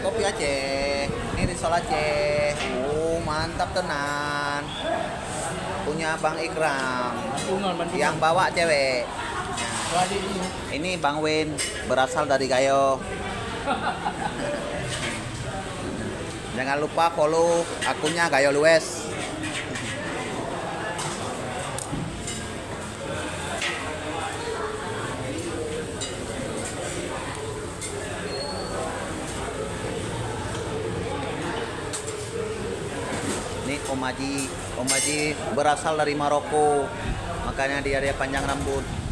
Kopi Aceh. Ini risol Aceh. Mantap tenan. Punya Bang Ikram. Yang bawa cewek. Ini Bang Win, berasal dari Gayo. Jangan lupa follow akunnya Gayo Lues. Ini Om Haji berasal dari Maroko, makanya dia panjang rambut.